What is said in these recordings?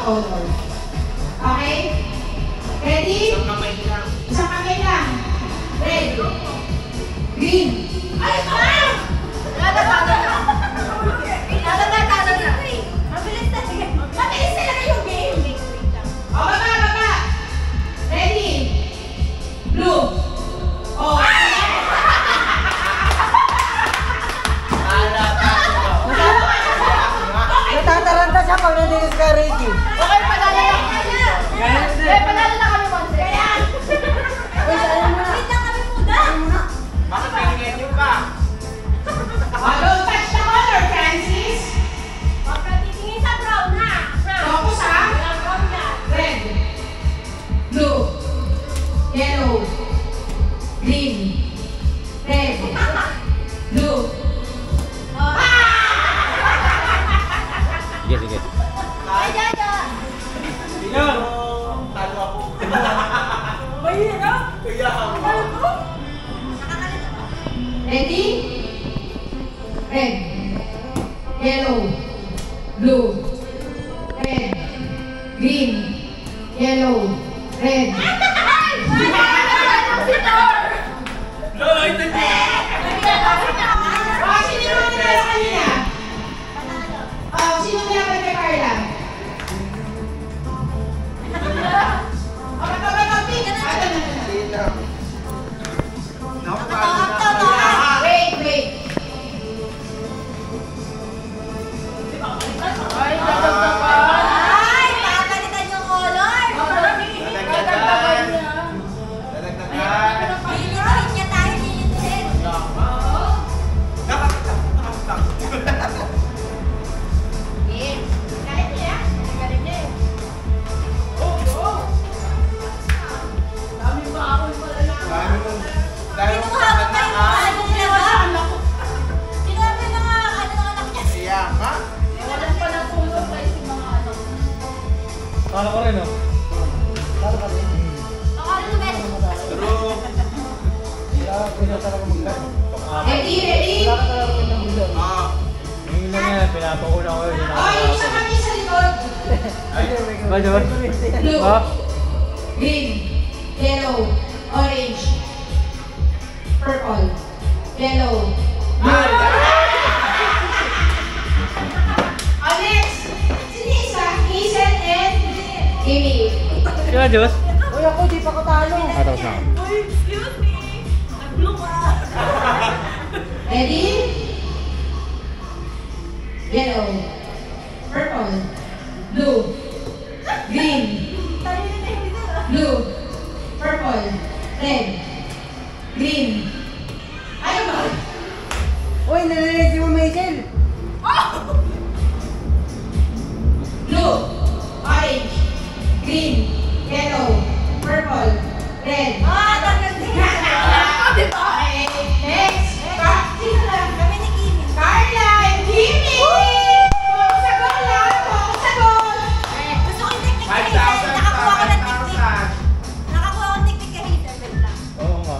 color. Okay? Ready? Isang kamay lang. Isang kamay lang. Red. Green. Ay, ma'am! Tada. Mabilis na. Mabilis talaga yung game. O, baba. Ready? Blue. Oh. Natataranta siya pag nadilis ka, Ricky. Okay, panalo na. Panalo na kami, Monse. Wait lang kami muna. Bakit pinigyan niyo pa? Don't touch the color, Francis. Huwag ka titingin sa brown na. Focus ha. Brown na. Red. Blue. Yellow. Green. Red. Blue. Sige. Ay, Jaja. Tingnan. Talo ako. Mahirap. Kaya ako. Ready? Red. Yellow. Blue. Red. Green. Yellow. Red. Lolo, ito na! Sino naman nanalo kanina? Sino nilaban kay Carla? Wait. Ay, papalitan yung color. Dadagdagan niya. Lilituin niya tayo, lilituin. Galit niya? Galit niya eh. Dahil mo Kinuha pa yung mga ano niya ba? Kinuha pa yung mga ano ng anak niya. siya, ha? Walang pa natulog guys yung mga ano. Kala ko rin, no? Nakarin mo guys. True. Ready? Ah. Yung lang yan, pinapakuna ko yun. Yung isa kami sa likod. Ba, diba? Blue. Ha? Green. Yellow. Orange. Purple. Yellow. Blue. Next. Sino isa? Hazel and Amy. Sino, Diyos? Uy, ako, di pa ko talo. Tapos na. Uy, excuse me. Nag-blue ka. Ready? Yellow. Purple. Blue. Green. Blue. Purple. Red. Green. Ano ba? Uy, nalilisi mo, Michael. Blue. Orange. Green. Yellow. Purple. Red. Tagal din. Diba? Okay. Next. Sino lang? Kami ni Kimi. Carla and Jimmy! Focus sa goal lang! Focus sa goal! Gusto ko yung technique kay 5,000 Hazel. Nakakuha ko ng pa, technique. 5,000. Nakakuha ko ng technique kay Hazel. Wait lang. Oo nga.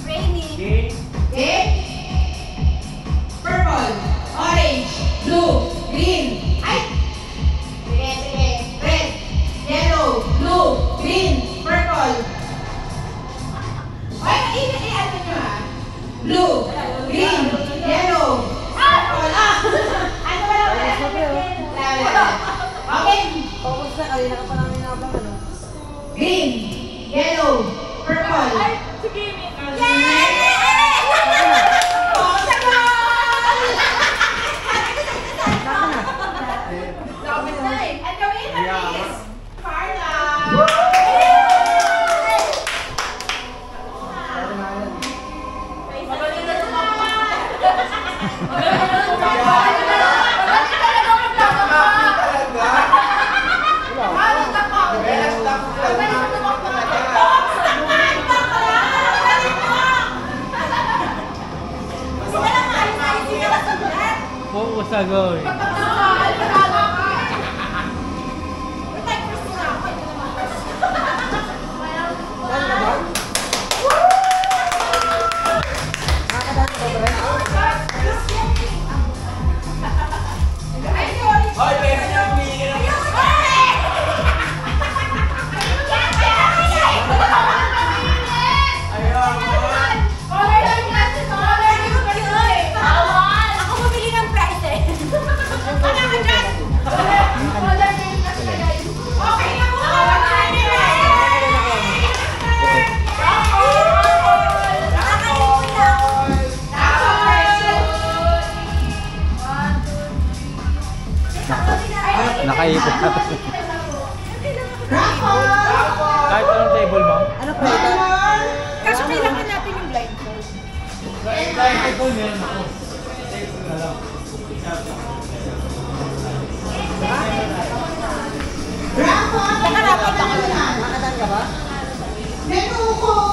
Rainy. Okay? Purple, orange, blue, green, ay! Sige. Red, yellow, blue, green, purple. Ay, ano nyo ha? Blue, green, yellow, purple. Ano ba wala? Okay. Focus na, kanina ka pa namin nabang, ano? Green, yellow, purple. Si Kimi. Focus sa goal! Sabi na eh. Ang gawin natin is Carla! Magaling na Focus sa goal. Hoy, pwede niyo bigyan ng Kahit ito, meron ako. Alam. Bravo! Nakarapat ako. Nakatan ka ba? Nenuko!